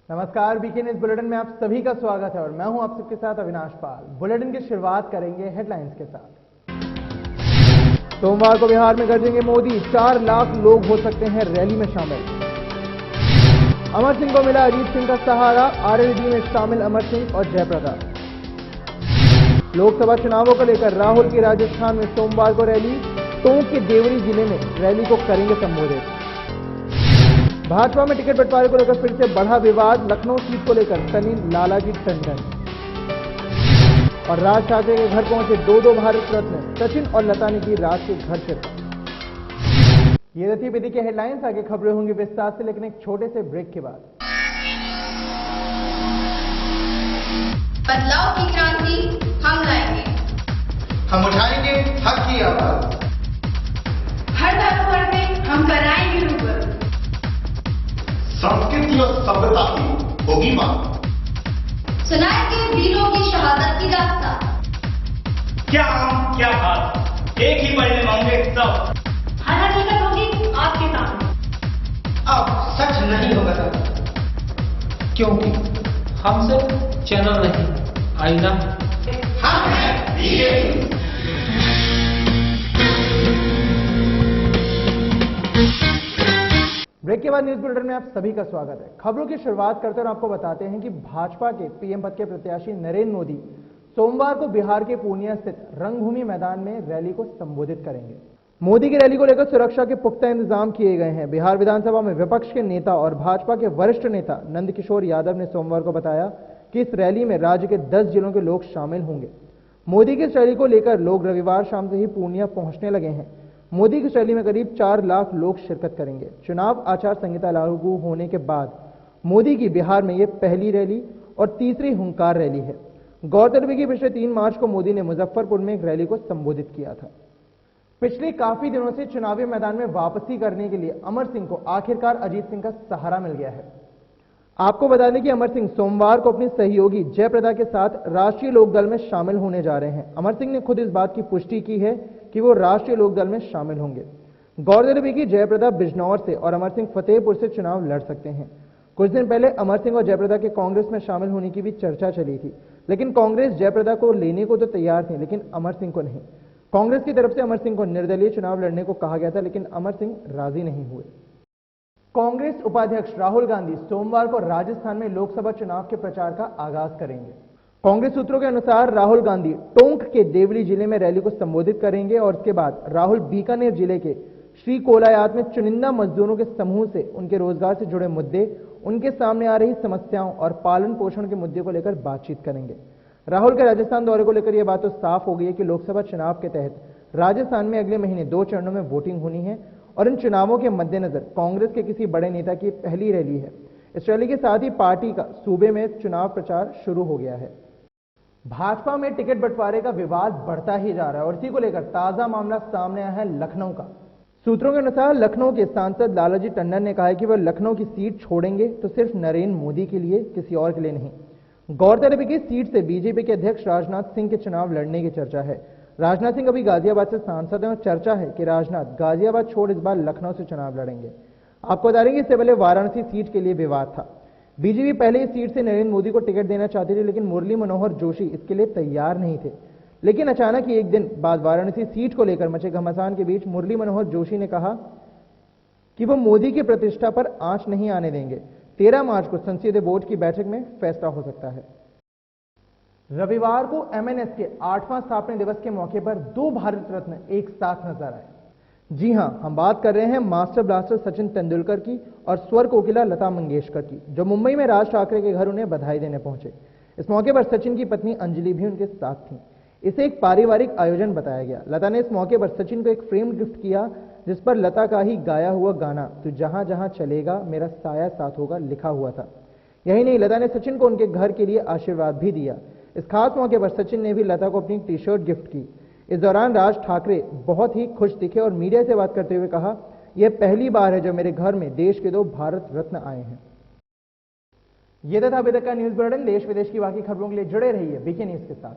नमस्कार, BK news bulletin में आप सभी का स्वागत है और मैं हूं आप सबके साथ अविनाश पाल। बुलेटिन की शुरुआत करेंगे हेडलाइंस के साथ। सोमवार को बिहार में गरजेंगे मोदी, 4 लाख लोग हो सकते हैं रैली में शामिल। अमर सिंह को मिला अजीत सिंह का सहारा, आरएलडी में शामिल अमर सिंह और जयप्रदा। लोकसभा चुनावों को लेकर राहुल की राजस्थान में सोमवार को रैली, टोंक के देवरी जिले में रैली को करेंगे संबोधित। भाजपा में टिकट बंटवारे को लेकर फिर से बढ़ा विवाद, लखनऊ सीट को लेकर सनी लालाजी टंडन। और राज ठाकरे के घर पहुंचे दो भारत रत्न, सचिन और लता ने की राज के घर से। ये थी विधि के हेडलाइंस। आगे खबरें होंगी विस्तार से, लेकिन एक छोटे से ब्रेक के बाद। बदलाव की क्रांति हम लाएंगे, हम उठाएंगे हक की आवाज। हर धरोहर में हम कराएंगे रूबरू, संस्कृति और सभ्यता की होगी मां। सुनाएंगे वीरों की शहादत की दास्तां। क्या आम क्या बात, एक ही पढ़ने मांगे सब। हर हकीकत होगी आपके सामने। अब सच नहीं होगा क्योंकि हमसे चैनल नहीं, आईना हम हैं बीके। ब्रेक के बाद न्यूज बुलेटिन में आप सभी का स्वागत है। खबरों की शुरुआत करते हुए आपको बताते हैं कि भाजपा के पीएम पद के प्रत्याशी नरेंद्र मोदी सोमवार को बिहार के पूर्णिया स्थित रंगभूमि मैदान में रैली को संबोधित करेंगे। मोदी की रैली को लेकर सुरक्षा के पुख्ता इंतजाम किए गए हैं। बिहार विधानसभा में विपक्ष के नेता और भाजपा के वरिष्ठ नेता नंदकिशोर यादव ने सोमवार को बताया कि इस रैली में राज्य के 10 जिलों के लोग शामिल होंगे। मोदी की इस रैली को लेकर लोग रविवार शाम से ही पूर्णिया पहुंचने लगे हैं। मोदी की रैली में करीब 4 लाख लोग शिरकत करेंगे। चुनाव आचार संहिता लागू होने के बाद मोदी की बिहार में यह पहली रैली और तीसरी हुंकार रैली है। गौरतलब है कि पिछले 3 मार्च को मोदी ने मुजफ्फरपुर में एक रैली को संबोधित किया था। पिछले काफी दिनों से चुनावी मैदान में वापसी करने के लिए अमर सिंह को आखिरकार अजीत सिंह का सहारा मिल गया है। आपको बता दें कि अमर सिंह सोमवार को अपनी सहयोगी जयप्रदा के साथ राष्ट्रीय लोकदल में शामिल होने जा रहे हैं। अमर सिंह ने खुद इस बात की पुष्टि की है कि वो राष्ट्रीय लोकदल में शामिल होंगे। गौरतलब है कि जयप्रदा बिजनौर से और अमर सिंह फतेहपुर से चुनाव लड़ सकते हैं। कुछ दिन पहले अमर सिंह और जयप्रदा के कांग्रेस में शामिल होने की भी चर्चा चली थी, लेकिन कांग्रेस जयप्रदा को लेने को तो तैयार थी, लेकिन अमर सिंह को नहीं। कांग्रेस की तरफ से अमर सिंह को निर्दलीय चुनाव लड़ने को कहा गया था, लेकिन अमर सिंह राजी नहीं हुए। कांग्रेस उपाध्यक्ष राहुल गांधी सोमवार को राजस्थान में लोकसभा चुनाव के प्रचार का आगाज करेंगे। कांग्रेस सूत्रों के अनुसार राहुल गांधी टोंक के देवरी जिले में रैली को संबोधित करेंगे और उसके बाद राहुल बीकानेर जिले के श्री कोलायात में चुनिंदा मजदूरों के समूह से उनके रोजगार से जुड़े मुद्दे, उनके सामने आ रही समस्याओं और पालन पोषण के मुद्दे को लेकर बातचीत करेंगे। राहुल के राजस्थान दौरे को लेकर यह बात तो साफ हो गई है कि लोकसभा चुनाव के तहत राजस्थान में अगले महीने 2 चरणों में वोटिंग होनी है और इन चुनावों के मद्देनजर कांग्रेस के किसी बड़े नेता की पहली रैली है। इस रैली के साथ ही पार्टी का सूबे में चुनाव प्रचार शुरू हो गया है। भाजपा में टिकट बंटवारे का विवाद बढ़ता ही जा रहा है और इसी को लेकर ताजा मामला सामने आया है लखनऊ का। सूत्रों के अनुसार लखनऊ के सांसद लालाजी टंडन ने कहा है कि वह लखनऊ की सीट छोड़ेंगे तो सिर्फ नरेंद्र मोदी के लिए, किसी और के लिए नहीं। गौरतलब है कि सीट से बीजेपी के अध्यक्ष राजनाथ सिंह के चुनाव लड़ने की चर्चा है। राजनाथ सिंह अभी गाजियाबाद से सांसद हैं और चर्चा है कि राजनाथ गाजियाबाद छोड़ इस बार लखनऊ से चुनाव लड़ेंगे। आपको बता दें कि इससे पहले वाराणसी सीट के लिए विवाद था। बीजेपी पहले इस सीट से नरेंद्र मोदी को टिकट देना चाहती थी, लेकिन मुरली मनोहर जोशी इसके लिए तैयार नहीं थे। लेकिन अचानक ही एक दिन बाद वाराणसी सीट को लेकर मचे घमासान के बीच मुरली मनोहर जोशी ने कहा कि वो मोदी की प्रतिष्ठा पर आंच नहीं आने देंगे। 13 मार्च को संसदीय बोर्ड की बैठक में फैसला हो सकता है। रविवार को एमएनएस के 8वां स्थापना दिवस के मौके पर 2 भारत रत्न एक साथ नजर आए। जी हां, हम बात कर रहे हैं मास्टर ब्लास्टर सचिन तेंदुलकर की और स्वर कोकिला लता मंगेशकर की, जो मुंबई में राज ठाकरे के घर उन्हें बधाई देने पहुंचे। इस मौके पर सचिन की पत्नी अंजलि भी उनके साथ थी। इसे एक पारिवारिक आयोजन बताया गया। लता ने इस मौके पर सचिन को एक फ्रेम गिफ्ट किया जिस पर लता का ही गाया हुआ गाना "तू जहां जहां चलेगा मेरा साया साथ होगा" लिखा हुआ था। यही नहीं, लता ने सचिन को उनके घर के लिए आशीर्वाद भी दिया। इस खास मौके पर सचिन ने भी लता को अपनी टी-शर्ट गिफ्ट की। इस दौरान राज ठाकरे बहुत ही खुश दिखे और मीडिया से बात करते हुए कहा, यह पहली बार है जब मेरे घर में देश के 2 भारत रत्न आए हैं। यह था अभी तक का न्यूज बुलेटिन। देश विदेश की बाकी खबरों के लिए जुड़े रहिए बीके न्यूज के साथ।